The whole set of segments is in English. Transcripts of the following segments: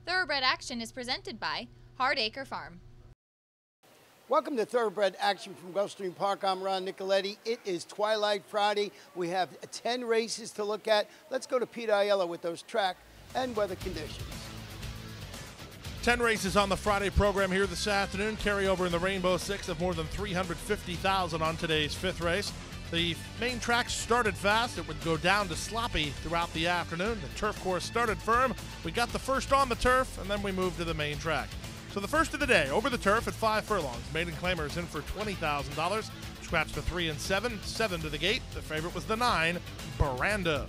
Thoroughbred Action is presented by Hardacre Farm. Welcome to Thoroughbred Action from Gulfstream Park. I'm Ron Nicoletti. It is Twilight Friday. We have 10 races to look at. Let's go to Pete Aiello with those track and weather conditions. 10 races on the Friday program here this afternoon. Carry over in the Rainbow Six of more than 350,000 on today's fifth race. The main track started fast. It would go down to sloppy throughout the afternoon. The turf course started firm. We got the first on the turf, and then we moved to the main track. So the first of the day, over the turf at 5 furlongs. Maiden Claimers in for $20,000. Scratch the 3 and 7. 7 to the gate. The favorite was the 9, Baranda.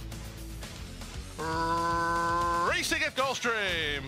Racing at Gulfstream.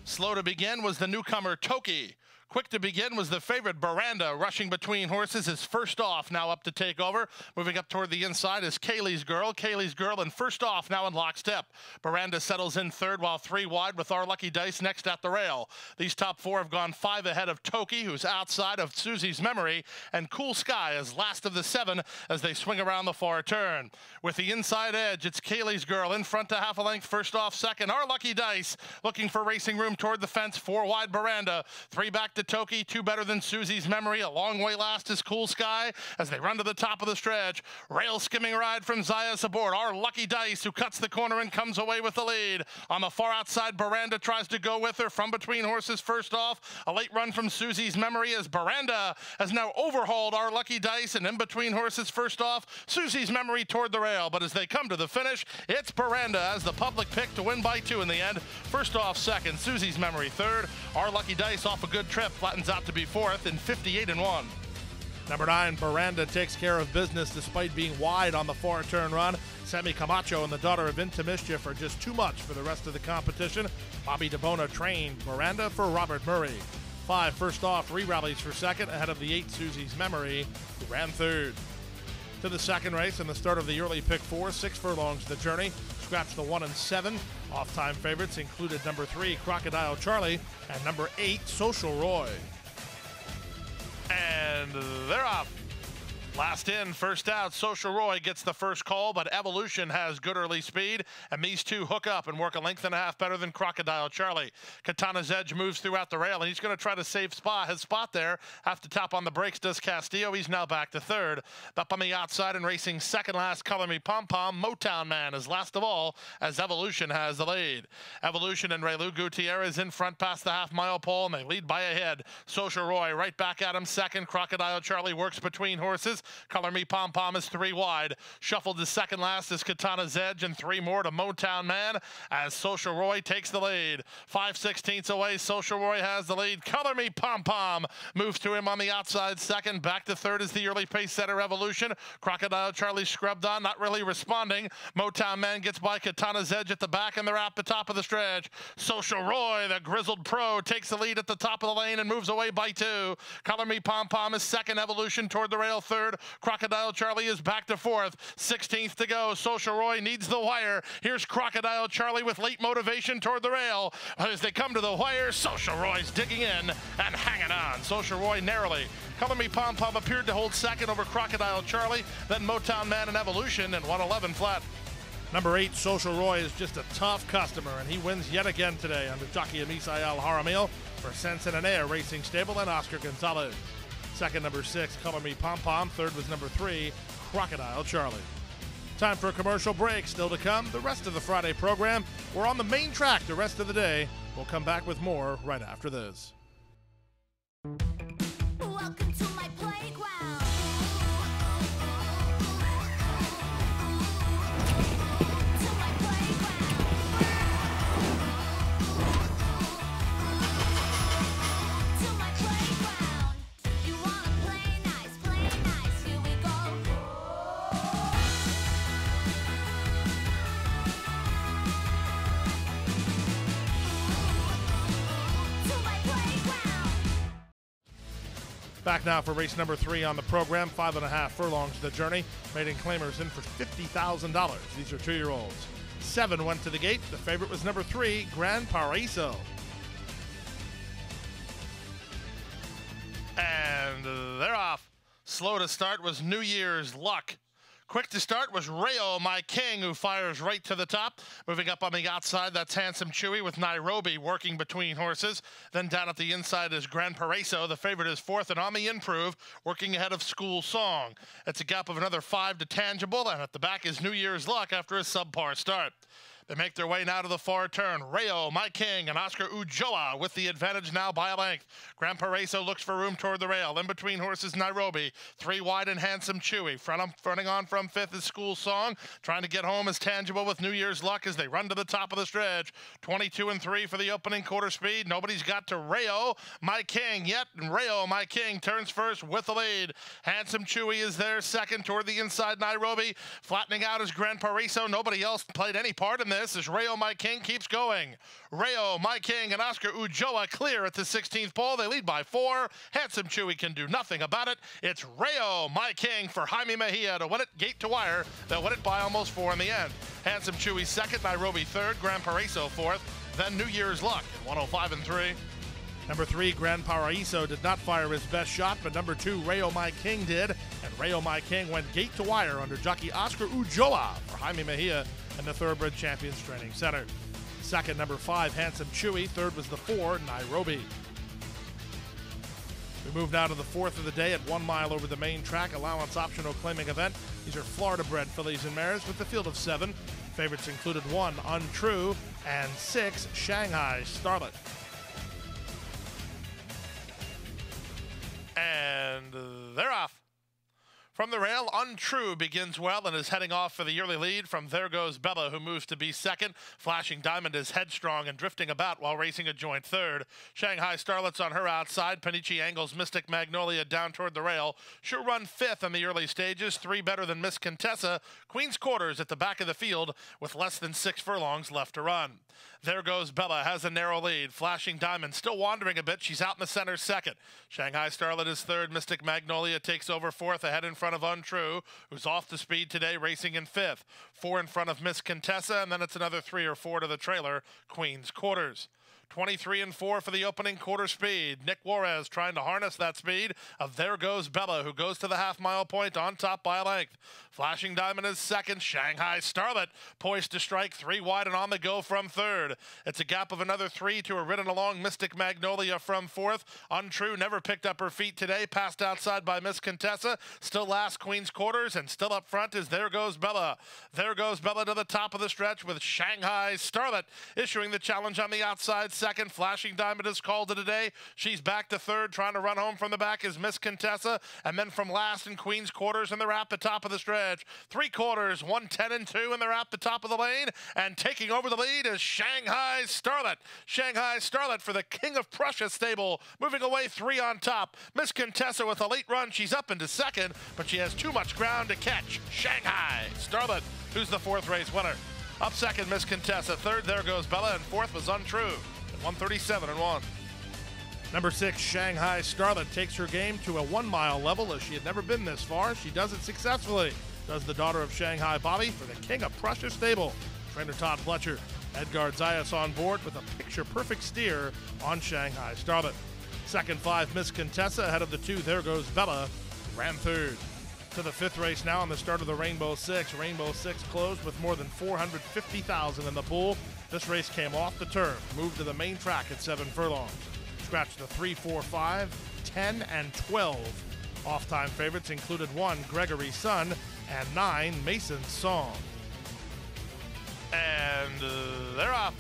Slow to begin was the newcomer Toki. Quick to begin was the favorite Baranda. Rushing between horses is First Off now up to take over. Moving up toward the inside is Kaylee's Girl. Kaylee's Girl and First Off now in lockstep. Baranda settles in third while 3 wide with Our Lucky Dice next at the rail. These top 4 have gone 5 ahead of Toki, who's outside of Susie's Memory, and Cool Sky is last of the 7 as they swing around the far turn. With the inside edge, it's Kaylee's Girl in front to half a length. First Off second. Our Lucky Dice looking for racing room toward the fence. 4 wide Baranda. 3 back to Toki, 2 better than Susie's Memory. A long way last is Cool Sky as they run to the top of the stretch. Rail skimming ride from Zayas aboard. Our Lucky Dice, who cuts the corner and comes away with the lead. On the far outside, Baranda tries to go with her from between horses. First Off, a late run from Susie's Memory as Baranda has now overhauled Our Lucky Dice, and in between horses. First Off, Susie's Memory toward the rail, but as they come to the finish, it's Baranda as the public pick to win by 2 in the end. First Off second, Susie's Memory third. Our Lucky Dice off a good trip flattens out to be 4th in 58 and 1. Number 9, Baranda takes care of business despite being wide on the far turn run. Sammy Camacho and the daughter of Into Mischief are just too much for the rest of the competition. Bobby DeBona trained Baranda for Robert Murray. 5 First Off re-rallies for second ahead of the 8 Susie's Memory, who ran third. To the second race and the start of the early pick 4, 6 furlongs the journey. Scratch the 1 and 7. Off-time favorites included number 3, Crocodile Charlie, and number 8, Social Roy. And they're off. Last in, first out. Social Roy gets the first call, but Evolution has good early speed, and these two hook up and work a length and a half better than Crocodile Charlie. Katana's Edge moves throughout the rail, and he's going to try to save his spot there. Have to tap on the brakes does Castillo. He's now back to third. Up on the outside and racing second last, Color Me Pom Pom. Motown Man is last of all as Evolution has the lead. Evolution and Raylu Gutierrez in front past the half-mile pole, and they lead by a head. Social Roy right back at him second. Crocodile Charlie works between horses. Color Me Pom Pom is 3 wide. Shuffled to second last is Katana's Edge, and 3 more to Motown Man as Social Roy takes the lead. 5/16 away, Social Roy has the lead. Color Me Pom Pom moves to him on the outside second. Back to third is the early pace setter Evolution. Crocodile Charlie scrubbed on, not really responding. Motown Man gets by Katana's Edge at the back, and they're at the top of the stretch. Social Roy, the grizzled pro, takes the lead at the top of the lane and moves away by 2. Color Me Pom Pom is second. Evolution toward the rail third. Crocodile Charlie is back to 4th. 16th to go. Social Roy needs the wire. Here's Crocodile Charlie with late motivation toward the rail. As they come to the wire, Social Roy's digging in and hanging on. Social Roy narrowly. Color Me Pom Pom appeared to hold second over Crocodile Charlie, then Motown Man and Evolution, and 111 flat. Number 8, Social Roy, is just a tough customer, and he wins yet again today under jockey Misael Jaramillo for Sansananea Racing Stable and Oscar Gonzalez. Second, number 6, Color Me Pom Pom. Third was number 3, Crocodile Charlie. Time for a commercial break. Still to come, the rest of the Friday program. We're on the main track the rest of the day. We'll come back with more right after this. Welcome to my playground. To my playground. To my playground. You wanna play nice, here we go. To my playground. Back now for race number 3 on the program. 5.5 furlongs to the journey. Maiden Claimers in for $50,000. These are 2-year-olds. 7 went to the gate. The favorite was number 3, Gran Paraiso. And they're off. Slow to start was New Year's Luck. Quick to start was Rayo, My King, who fires right to the top. Moving up on the outside, that's Handsome Chewy with Nairobi working between horses. Then down at the inside is Gran Paraiso. The favorite is fourth, and on the improve, working ahead of School Song. It's a gap of another 5 to Tangible, and at the back is New Year's Luck after a subpar start. They make their way now to the far turn. Rayo, My King, and Oscar Ujoa with the advantage now by a length. Gran Paraiso looks for room toward the rail. In between horses, Nairobi. 3 wide and Handsome Chewy. Fronting on from fifth is School Song. Trying to get home is Tangible with New Year's Luck as they run to the top of the stretch. 22 and 3 for the opening quarter speed. Nobody's got to Rayo, My King yet. And Rayo, My King turns first with the lead. Handsome Chewy is there second toward the inside Nairobi. Flattening out is Gran Paraiso. Nobody else played any part in this as Rayo, My King keeps going. Rayo, My King, and Oscar Ujoa clear at the 16th pole. They lead by 4. Handsome Chewy can do nothing about it. It's Rayo, My King for Jaime Mejia to win it gate to wire. They'll win it by almost 4 in the end. Handsome Chewy second, Nairobi third, Gran Paraiso fourth, then New Year's Luck at 105 and 3. Number 3, Gran Paraiso did not fire his best shot, but number 2, Rayo, My King did. And Rayo, My King went gate to wire under jockey Oscar Ujoa for Jaime Mejia and the Thoroughbred Champions Training Center. Second, number 5, Handsome Chewy. Third was the 4, Nairobi. We move now to the fourth of the day at 1 mile over the main track, allowance optional claiming event. These are Florida-bred fillies and mares with the field of 7. Favorites included 1, Untrue, and 6, Shanghai Starlet. And they're off. From the rail, Untrue begins well and is heading off for the early lead from There Goes Bella, who moves to be second. Flashing Diamond is headstrong and drifting about while racing a joint third. Shanghai Starlet's on her outside. Panichi angles Mystic Magnolia down toward the rail. She'll run fifth in the early stages, 3 better than Miss Contessa. Queen's Quarters at the back of the field with less than 6 furlongs left to run. There Goes Bella has a narrow lead. Flashing Diamond still wandering a bit. She's out in the center second. Shanghai Starlet is third. Mystic Magnolia takes over fourth ahead in front of Untrue, who's off the speed today, racing in fifth. 4 in front of Miss Contessa, and then it's another 3 or 4 to the trailer, Queen's Quarters. 23 and 4 for the opening quarter speed. Nick Juarez trying to harness that speed of There Goes Bella, who goes to the half-mile point on top by a length. Flashing Diamond is second. Shanghai Starlet poised to strike 3 wide and on the go from third. It's a gap of another 3 to a ridden along Mystic Magnolia from fourth. Untrue never picked up her feet today, passed outside by Miss Contessa. Still last Queen's Quarters, and still up front is There Goes Bella. There Goes Bella to the top of the stretch with Shanghai Starlet issuing the challenge on the outside. Second, Flashing Diamond is called to today. She's back to third. Trying to run home from the back is Miss Contessa. And then from last in Queen's Quarters, and they're at the top of the stretch. 3 quarters, 110 and 2, and they're at the top of the lane. And taking over the lead is Shanghai Starlet. Shanghai Starlet for the King of Prussia stable. Moving away 3 on top. Miss Contessa with a late run. She's up into second, but she has too much ground to catch. Shanghai Starlet, who's the 4th race winner. Up second, Miss Contessa. Third, There Goes Bella. And fourth was Untrue. 137 and 1. Number 6, Shanghai Starlet takes her game to a 1 mile level as she had never been this far. She does it successfully. Does the daughter of Shanghai Bobby for the King of Prussia stable. Trainer Todd Fletcher. Edgard Zayas on board with a picture-perfect steer on Shanghai Starlet. Second 5, Miss Contessa ahead of the 2, There Goes Bella, ran third. To the 5th race now on the start of the Rainbow Six. Rainbow Six closed with more than 450,000 in the pool. This race came off the turf, moved to the main track at 7 furlongs. Scratched the 3, 4, 5, 10, and 12. Off-time favorites included 1, Gregory's Son, and 9, Mason's Song. And they're off.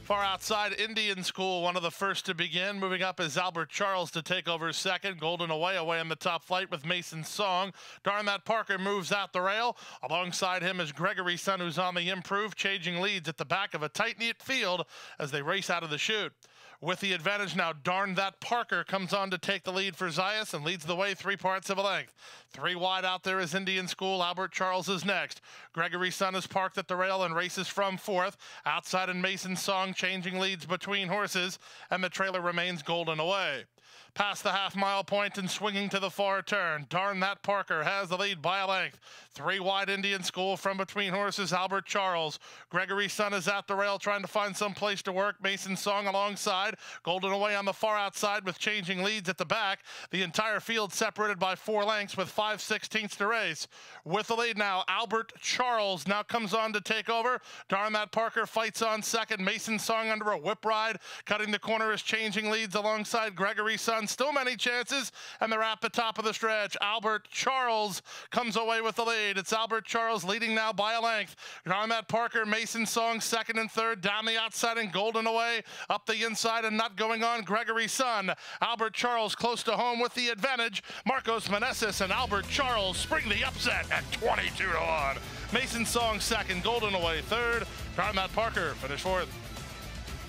Far outside, Indian School, one of the first to begin. Moving up is Albert Charles to take over second. Golden away in the top flight with Mason's Song. Darn That Parker moves out the rail. Alongside him is Gregory's Son, who's on the improve, changing leads at the back of a tight-knit field as they race out of the chute. With the advantage now, Darn That Parker comes on to take the lead for Zayas and leads the way 3 parts of a length. 3 wide out there is Indian School. Albert Charles is next. Gregory Sun is parked at the rail and races from 4th. Outside in Mason Song, changing leads between horses, and the trailer remains golden away. Past the half-mile point and swinging to the far turn. Darn That Parker has the lead by a length. 3 wide Indian School from between horses, Albert Charles. Gregory Sun is at the rail trying to find some place to work. Mason Song alongside. Golden away on the far outside with changing leads at the back. The entire field separated by 4 lengths with 5/16 to race. With the lead now, Albert Charles now comes on to take over. Darn That Parker fights on second. Mason Song under a whip ride. Cutting the corner is changing leads alongside Gregory Sun. Still many chances, and they're at the top of the stretch. Albert Charles comes away with the lead. It's Albert Charles leading now by a length. Darn That Parker, Mason Song second and third. Down the outside and golden away. Up the inside and not going on, Gregory Sun. Albert Charles close to home with the advantage. Marcos Meneses and Albert Charles spring the upset at 22-1. Mason Song second, golden away third. Darn That Parker finished fourth.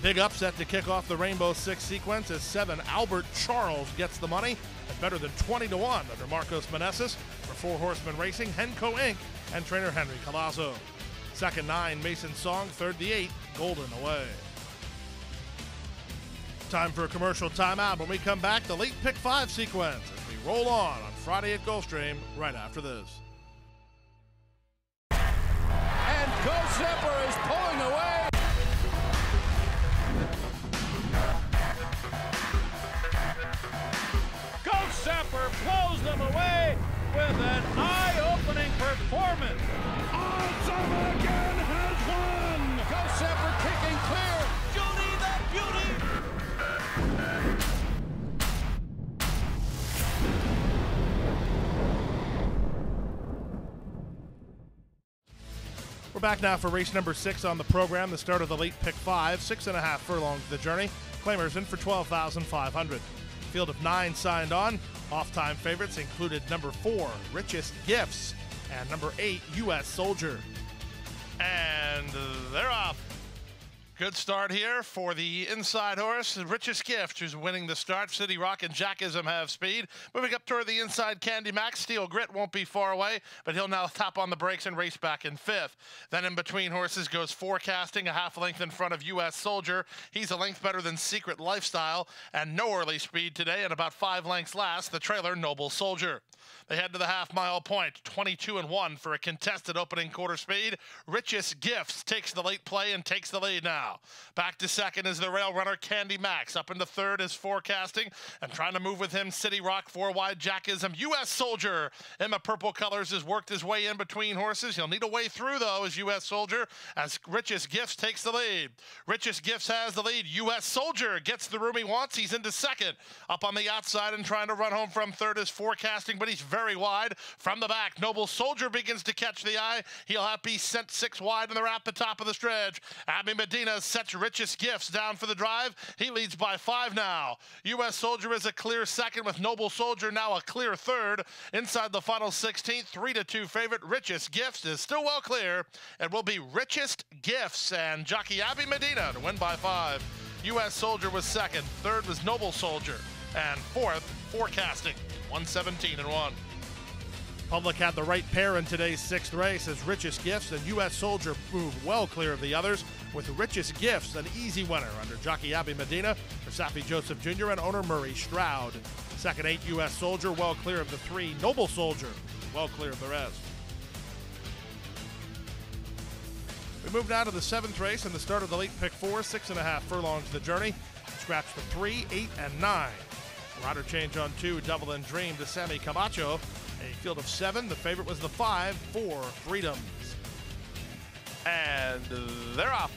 Big upset to kick off the Rainbow Six sequence as 7 Albert Charles gets the money at better than 20-1 under Marcos Meneses for 4 Horsemen Racing, Henco Inc., and trainer Henry Colazo. Second 9 Mason Song, third the 8 Golden Away. Time for a commercial timeout. When we come back, the late pick 5 sequence as we roll on Friday at Gulfstream right after this. And Gulfstream is pulling away. Gulfstream blows them away with an eye-opening performance. Odds again has won. Gulfstream kicking clear. Judy the Beauty. We're back now for race number 6 on the program, the start of the late pick 5, 6.5 furlongs to the journey. Claimers in for $12,500. Field of 9 signed on. Off-time favorites included number 4, Richest Gifts, and number 8, U.S. Soldier. And they're off. Good start here for the inside horse, Richest Gift, who's winning the start. City Rock and Jackism have speed. Moving up toward the inside, Candy Max. Steel Grit won't be far away, but he'll now tap on the brakes and race back in 5th. Then in between horses goes Forecasting, a half length in front of U.S. Soldier. He's a length better than Secret Lifestyle, and no early speed today, and about 5 lengths last, the trailer Noble Soldier. They head to the half-mile point, 22-1 for a contested opening quarter speed. Richest Gifts takes the late play and takes the lead now. Back to second is the rail runner Candy Max. Up into third is Forecasting, and trying to move with him, City Rock, 4 wide Jackism. U.S. Soldier in the purple colors has worked his way in between horses. He'll need a way through, though, as U.S. Soldier, as Richest Gifts takes the lead. Richest Gifts has the lead. U.S. Soldier gets the room he wants. He's into second. Up on the outside and trying to run home from third is Forecasting, but he's very wide. From the back, Noble Soldier begins to catch the eye. He'll have to be sent 6 wide, and they're at the top of the stretch. Abby Medina sets Richest Gifts down for the drive. He leads by 5 now. U.S. Soldier is a clear second, with Noble Soldier now a clear third. Inside the final 16th, 3-2 favorite. Richest Gifts is still well clear. It will be Richest Gifts and jockey Abby Medina to win by 5. U.S. Soldier was second. Third was Noble Soldier. And fourth, Forecasting, 117-1. Public had the right pair in today's 6th race as Richest Gifts and U.S. Soldier moved well clear of the others, with Richest Gifts an easy winner under jockey Abby Medina for Safi Joseph Jr. and owner Murray Stroud. Second 8 U.S. Soldier well clear of the 3. Noble Soldier well clear of the rest. We move now to the 7th race and the start of the late pick 4, 6.5 furlongs to the journey. Scratch the 3, 8, and 9. Rider change on 2, Double and Dream to Sammy Camacho. A field of 7. The favorite was the 5, 4 Freedoms. And they're off.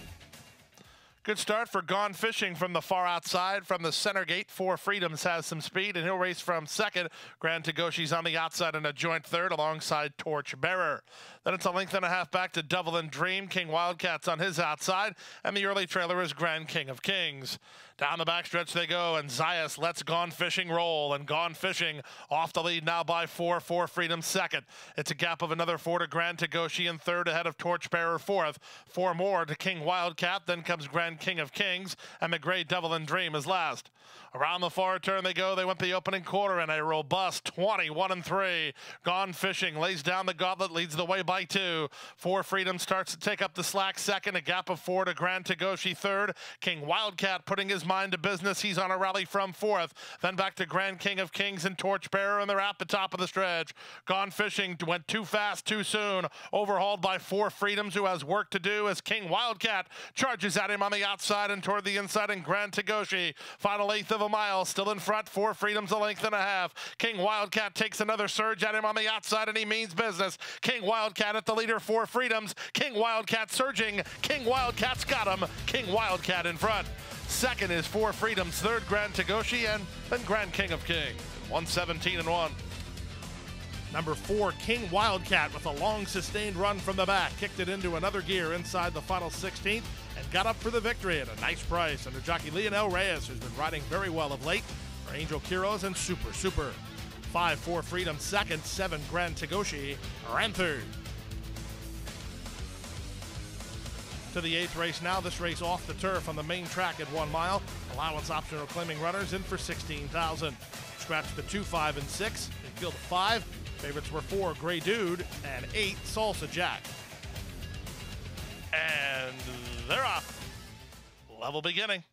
Good start for Gone Fishing from the far outside. From the center gate, 4 Freedoms has some speed, and he'll race from second. Grand Tagoshi's on the outside in a joint third alongside Torchbearer. Then it's a length and a half back to Double and Dream. King Wildcats on his outside, and the early trailer is Grand King of Kings. Down the backstretch they go, and Zayas lets Gone Fishing roll, and Gone Fishing off the lead now by 4, 4 Freedom second. It's a gap of another 4 to Grand Tagoshi in third, ahead of Torchbearer fourth. 4 more to King Wildcat, then comes Grand Grand King of Kings, and McGray Devil and Dream is last. Around the far turn they go. They went the opening quarter in a robust 21-3. Gone Fishing lays down the gauntlet, leads the way by 2. Four Freedom starts to take up the slack second, a gap of 4 to Grand Tagoshi third. King Wildcat putting his mind to business. He's on a rally from 4th. Then back to Grand King of Kings and Torchbearer, and they're at the top of the stretch. Gone Fishing went too fast, too soon. Overhauled by Four Freedoms, who has work to do as King Wildcat charges at him on the outside and toward the inside, and Grand Tagoshi, final eighth of a mile, still in front. Four Freedoms a length and a half. King Wildcat takes another surge at him on the outside, and he means business. King Wildcat at the leader, Four Freedoms. King Wildcat surging. King Wildcat's got him. King Wildcat in front. Second is Four Freedoms. Third, Grand Tagoshi, and then Grand King of Kings. 117-1. Number 4, King Wildcat, with a long sustained run from the back, kicked it into another gear inside the final 16th and got up for the victory at a nice price under jockey Leonel Reyes, who's been riding very well of late, for Angel Quiroz and Super. 5, Four Freedom second, 7, Grand Tagoshi ran third. To the 8th race now. This race off the turf on the main track at 1 mile. Allowance optional claiming runners in for 16,000. Scratch the 2, 5, and 6. Infield of 5. Favorites were 4, Grey Dude, and 8, Salsa Jack. And they're off. Level beginning.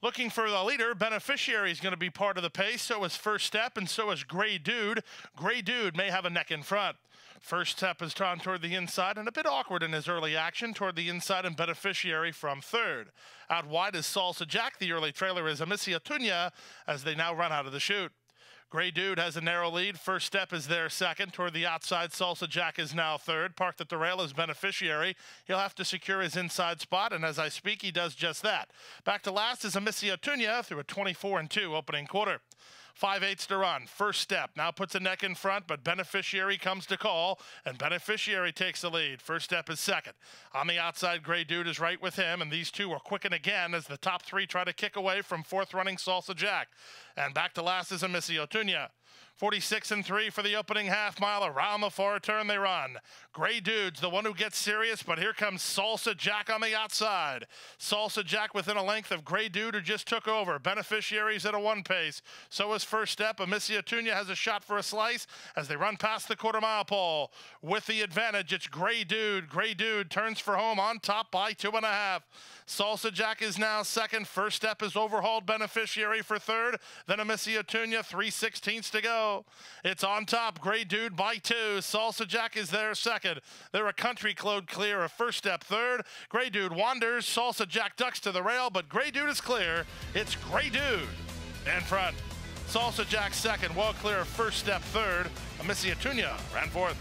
Looking for the leader. Beneficiary is going to be part of the pace. So is First Step, and so is Grey Dude. Grey Dude may have a neck in front. First Step is drawn toward the inside and a bit awkward in his early action toward the inside, and Beneficiary from third. Out wide is Salsa Jack. The early trailer is Amicia Tunya as they now run out of the chute. Grey Dude has a narrow lead. First Step is there second. Toward the outside, Salsa Jack is now third. Parked at the rail is Beneficiary. He'll have to secure his inside spot, and as I speak, he does just that. Back to last is Amicia Tunya through a 24-2 opening quarter. 5/8 to run. First Step now puts a neck in front, but Beneficiary comes to call, and Beneficiary takes the lead. First Step is second. On the outside, Grey Dude is right with him, and these two are quicken again as the top 3 try to kick away from fourth running Salsa Jack. And back to last is Amicia Tunya. 46-3 for the opening half mile. Around the far turn they run. Grey Dude's the one who gets serious, but here comes Salsa Jack on the outside. Salsa Jack within a length of Grey Dude, who just took over. Beneficiaries at a 1 pace. So is First Step. Amicia Tunya has a shot for a slice as they run past the quarter-mile pole. With the advantage, it's Grey Dude. Grey Dude turns for home on top by 2.5. Salsa Jack is now second. First Step is overhauled Beneficiary for third. Then Amicia Tunya, 3/16 to go. It's on top, Grey Dude by 2. Salsa Jack is there second. They're a country club clear of First Step third. Grey Dude wanders. Salsa Jack ducks to the rail, but Grey Dude is clear. It's Grey Dude in front. Salsa Jack second, well clear of First Step third. Amicia Tunya ran fourth.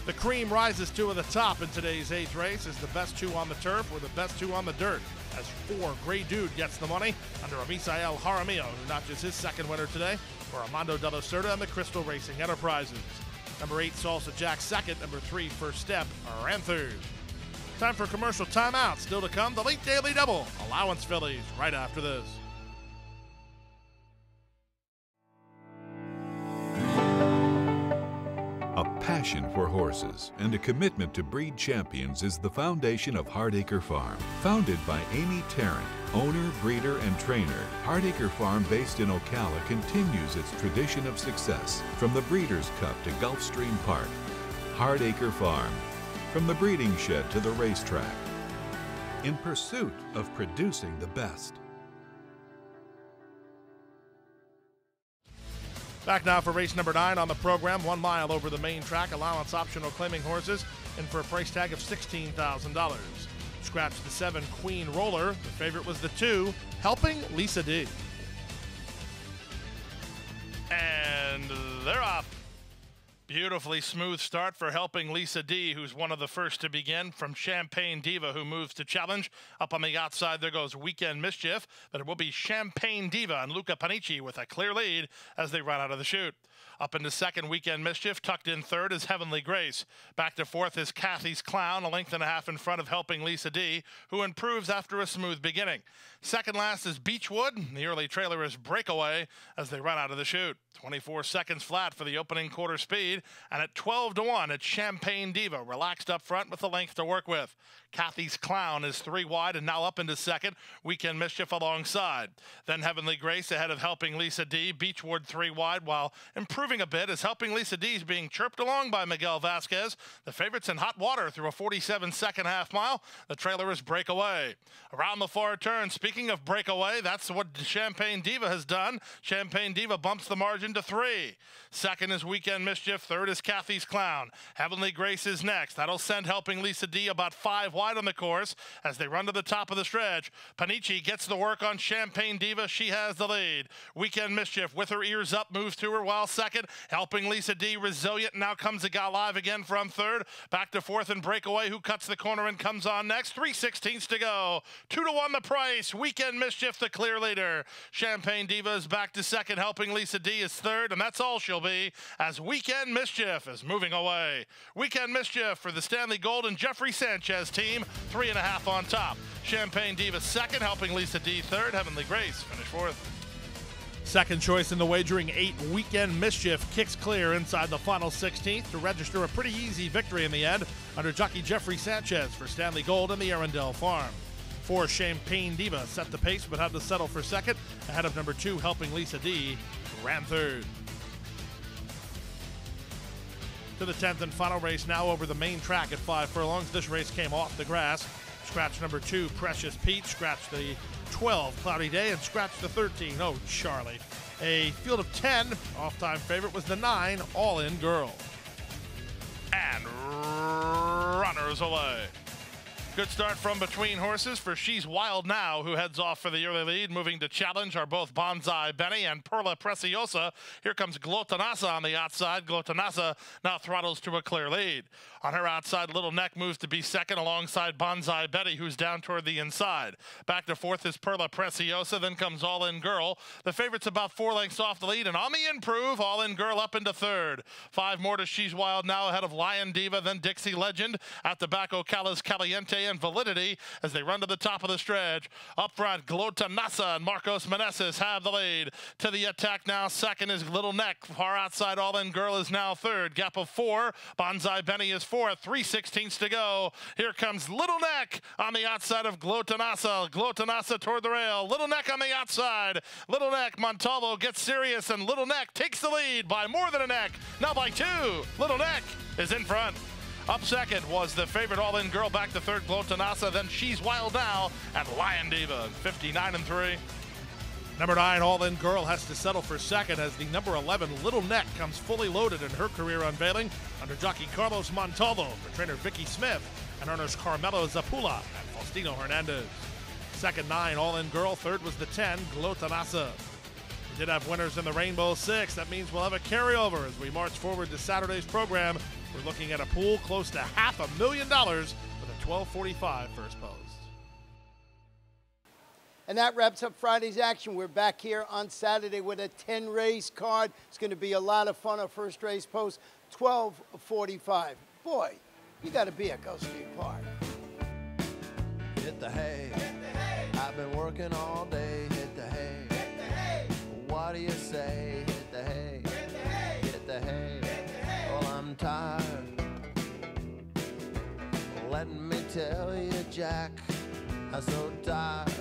The cream rises to the top in today's 8th race as the best 2 on the turf or the best 2 on the dirt. As 4, Grey Dude gets the money under Misael Jaramillo, who notches his second winner today for Armando de la Cerda and the Crystal Racing Enterprises. Number 8, Salsa Jack second. Number 3, First Step ran third. Time for commercial timeout. Still to come, the late Daily Double. Allowance fillies right after this. A passion for horses and a commitment to breed champions is the foundation of Hardacre Farm. Founded by Amy Tarrant, owner, breeder, and trainer, Hardacre Farm, based in Ocala, continues its tradition of success from the Breeders' Cup to Gulfstream Park. Hardacre Farm, from the breeding shed to the racetrack, in pursuit of producing the best. Back now for race number 9 on the program. 1 mile over the main track. Allowance optional claiming horses in for a price tag of $16,000. Scratch the 7, Queen Roller. The favorite was the 2, Helping Lisa D. And they're off. Beautifully smooth start for Helping Lisa D, who's one of the first to begin, from Champagne Diva, who moves to challenge. Up on the outside, there goes Weekend Mischief, but it will be Champagne Diva and Luca Panici with a clear lead as they run out of the chute. Up into second, Weekend Mischief. Tucked in third is Heavenly Grace. Back to fourth is Kathy's Clown, a length and a half in front of Helping Lisa D, who improves after a smooth beginning. Second last is Beechwood. The early trailer is Breakaway as they run out of the chute. 24 seconds flat for the opening quarter speed. lead. And at 12-1, it's Champagne Diva, relaxed up front with the length to work with. Kathy's Clown is 3 wide and now up into second. Weekend Mischief alongside. Then Heavenly Grace ahead of Helping Lisa D. Beechwood 3 wide, while improving a bit as Helping Lisa D is being chirped along by Miguel Vasquez. The favorites in hot water through a 47-second half mile. The trailer is Breakaway. Around the far turn, speaking of breakaway, that's what Champagne Diva has done. Champagne Diva bumps the margin to 3. Second is Weekend Mischief. Third is Kathy's Clown. Heavenly Grace is next. That'll send Helping Lisa D about 5 wide on the course as they run to the top of the stretch. Panici gets the work on Champagne Diva. She has the lead. Weekend Mischief with her ears up moves to her while second. Helping Lisa D resilient. Now comes a guy live again from third. Back to fourth and Breakaway, who cuts the corner and comes on next. 3/16 to go. 2-1 the price. Weekend Mischief the clear leader. Champagne Diva is back to second. Helping Lisa D is third, and that's all she'll be as Weekend Mischief is moving away. Weekend Mischief for the Stanley Gold and Jeffrey Sanchez team. 3.5 on top. Champagne Diva second. Helping Lisa D third. Heavenly Grace finish fourth. Second choice in the wagering 8, Weekend Mischief kicks clear inside the final 16th to register a pretty easy victory in the end under jockey Jeffrey Sanchez for Stanley Gold and the Arundel Farm. 4, Champagne Diva set the pace but had to settle for second ahead of number 2, Helping Lisa D, who ran third. To the 10th and final race now over the main track at 5 furlongs. This race came off the grass. Scratch number 2, Precious Peach. Scratch the 12, Cloudy Day, and scratch the 13, oh Charlie. A field of 10, off-time favorite was the 9, All In Girl. And runners away. Good start from between horses for She's Wild Now, who heads off for the early lead. Moving to challenge are both Bonsai Benny and Perla Preciosa. Here comes Glotanasa on the outside. Glotanasa now throttles to a clear lead. On her outside, Little Neck moves to be second alongside Bonsai Betty, who's down toward the inside. Back to fourth is Perla Preciosa. Then comes All In Girl. The favorite's about 4 lengths off the lead, and on the improve, All In Girl up into third. 5 more to She's Wild Now ahead of Lion Diva, then Dixie Legend. At the back, Ocala's Caliente and Validity as they run to the top of the stretch. Up front, Glotanasa and Marcos Meneses have the lead. To the attack now, second is Little Neck. Far outside, All In Girl is now third. Gap of 4. Bonsai Benny is fourth. 3/16 to go. Here comes Little Neck on the outside of Glotanasa. Glotanasa toward the rail. Little Neck on the outside. Little Neck, Montalvo gets serious, and Little Neck takes the lead by more than a neck. Now by 2. Little Neck is in front. Up second was the favorite All In Girl, back to third Glotanasa, then She's Wild Now, and Lion Diva, 59-3. Number 9, All In Girl, has to settle for second as the number 11, Little Neck, comes fully loaded in her career unveiling under jockey Carlos Montalvo for trainer Vicky Smith and earners Carmelo Zapula and Faustino Hernandez. Second 9, All In Girl. Third was the 10, Glotanasa. We did have winners in the Rainbow Six. That means we'll have a carryover as we march forward to Saturday's program. We're looking at a pool close to $500,000 with a 12:45 first post. And that wraps up Friday's action. We're back here on Saturday with a 10-race card. It's going to be a lot of fun. Our first race post, 12:45. Boy, you got to be at Gulfstream Park. Hit the hay. I've been working all day. Hit the hay. What do you say? Hit the hay. Hit the hay. Well, I'm tired. Let me tell you, Jack, I'm so tired.